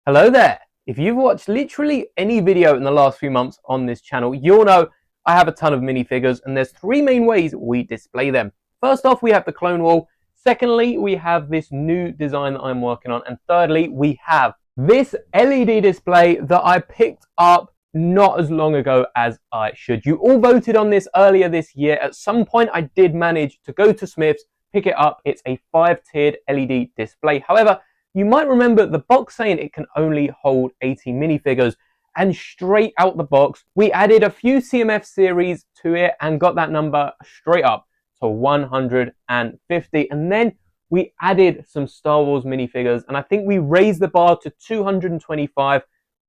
Hello there! If you've watched literally any video in the last few months on this channel, you'll know I have a ton of minifigures and there's three main ways we display them. First off, we have the clone wall. Secondly, we have this new design that I'm working on. And thirdly, we have this LED display that I picked up not as long ago as I should. You all voted on this earlier this year. At some point, I did manage to go to Smith's, pick it up. It's a 5-tiered LED display. However, you might remember the box saying it can only hold 80 minifigures, and straight out the box, we added a few CMF series to it and got that number straight up to 150. And then we added some Star Wars minifigures, and I think we raised the bar to 225.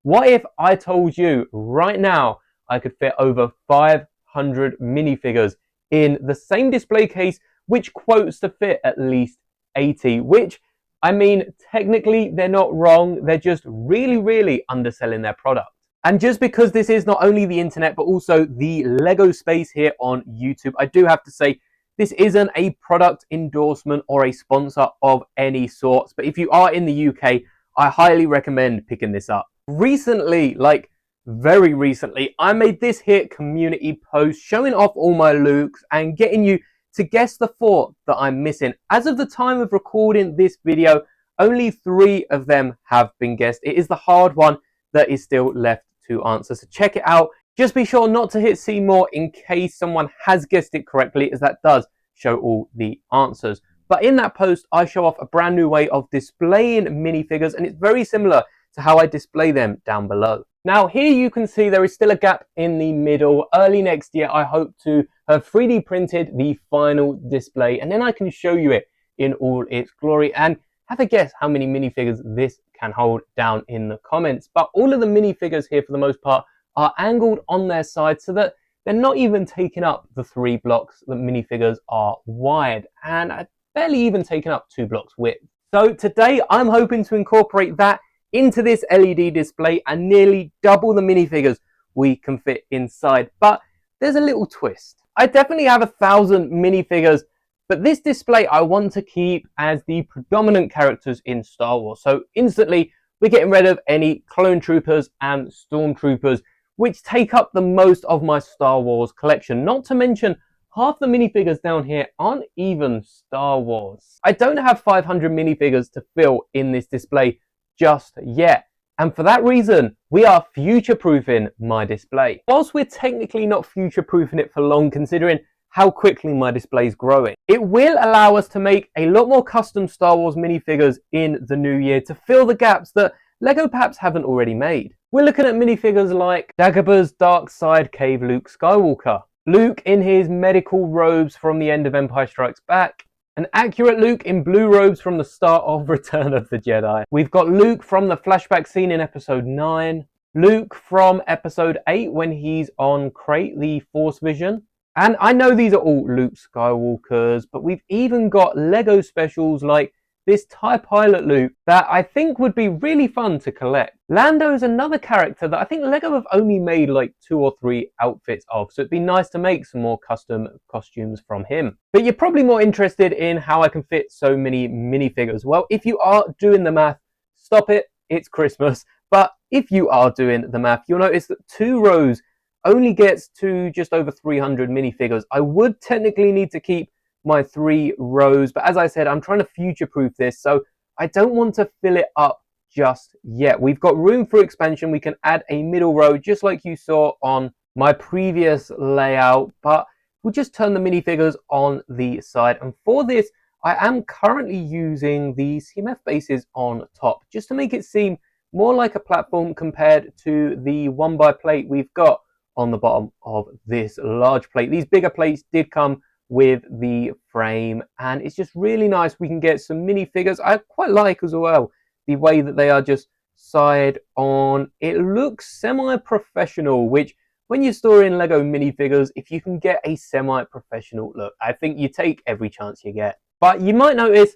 What if I told you right now I could fit over 500 minifigures in the same display case, which quotes to fit at least 80, which, I mean, technically they're not wrong. They're just really underselling their product. And just because this is not only the internet, but also the Lego space here on YouTube, I do have to say this isn't a product endorsement or a sponsor of any sorts. But if you are in the UK, I highly recommend picking this up. Recently, like very recently, I made this here community post showing off all my Lukes and getting you to guess the 4 that I'm missing. As of the time of recording this video, only 3 of them have been guessed. It is the hard one that is still left to answer. So check it out. Just be sure not to hit see more in case someone has guessed it correctly, as that does show all the answers. But in that post, I show off a brand new way of displaying minifigures, and it's very similar to how I display them down below. Now here you can see there is still a gap in the middle. Early next year, I hope to have 3D printed the final display, and then I can show you it in all its glory. And have a guess how many minifigures this can hold down in the comments. But all of the minifigures here, for the most part, are angled on their side so that they're not even taking up the 3 blocks that minifigures are wide, and barely even taking up 2 blocks width. So today I'm hoping to incorporate that into this LED display and nearly double the minifigures we can fit inside. But there's a little twist. I definitely have 1,000 minifigures, but this display I want to keep as the predominant characters in Star Wars. So instantly we're getting rid of any clone troopers and stormtroopers, which take up the most of my Star Wars collection. Not to mention, half the minifigures down here aren't even Star Wars. I don't have 500 minifigures to fill in this display just yet. And for that reason, we are future-proofing my display. Whilst we're technically not future-proofing it for long, considering how quickly my display is growing, it will allow us to make a lot more custom Star Wars minifigures in the new year to fill the gaps that Lego perhaps haven't already made. We're looking at minifigures like Dagobah's Dark Side Cave Luke Skywalker, Luke in his medical robes from the end of Empire Strikes Back, an accurate Luke in blue robes from the start of Return of the Jedi. We've got Luke from the flashback scene in episode 9, Luke from episode 8 when he's on Crate, the Force Vision. And I know these are all Luke Skywalkers, but we've even got Lego specials like this TIE Pilot Luke that I think would be really fun to collect. Lando is another character that I think Lego have only made like 2 or 3 outfits of, so it'd be nice to make some more custom costumes from him. But you're probably more interested in how I can fit so many minifigures. Well, if you are doing the math, stop it, it's Christmas. But if you are doing the math, you'll notice that 2 rows only gets to just over 300 minifigures. I would technically need to keep my 3 rows, but as I said, I'm trying to future-proof this, so I don't want to fill it up just yet. We've got room for expansion. We can add a middle row just like you saw on my previous layout, but we'll just turn the minifigures on the side. And for this, I am currently using the CMF bases on top just to make it seem more like a platform compared to the 1x plate we've got on the bottom of this large plate. These bigger plates did come with the frame, and it's just really nice. We can get some minifigures. I quite like as well the way that they are just side on. It looks semi-professional, which when you're storing Lego minifigures, if you can get a semi-professional look, I think you take every chance you get. But you might notice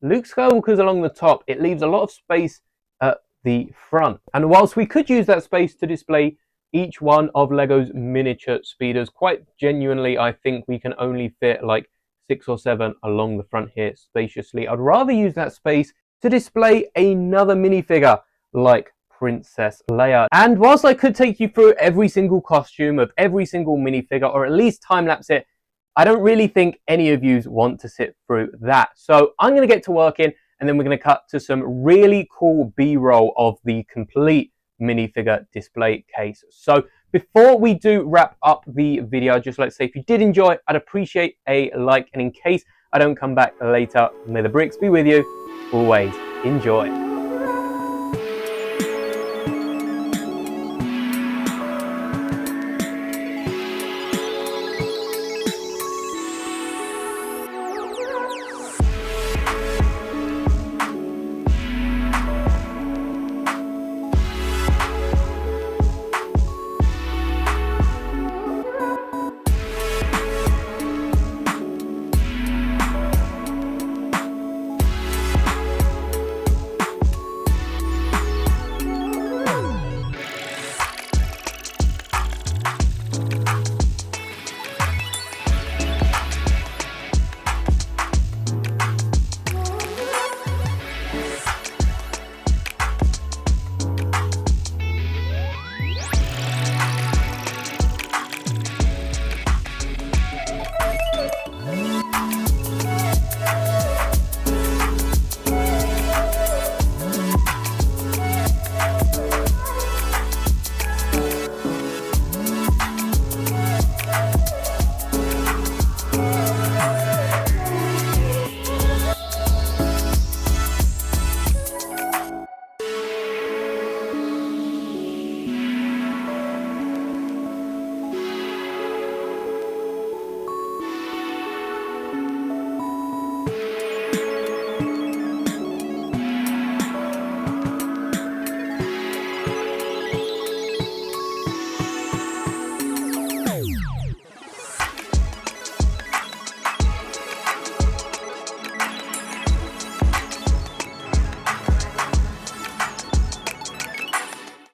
Luke Skywalker's along the top. It leaves a lot of space at the front, and whilst we could use that space to display each one of Lego's miniature speeders, quite genuinely, I think we can only fit like 6 or 7 along the front here spaciously. I'd rather use that space to display another minifigure like Princess Leia. And whilst I could take you through every single costume of every single minifigure, or at least time-lapse it, I don't really think any of you want to sit through that. So I'm going to get to working, and then we're going to cut to some really cool B-roll of the complete minifigure display case. So before we do wrap up the video, I'd just like to say if you did enjoy, I'd appreciate a like, and in case I don't come back later, may the bricks be with you always. Enjoy.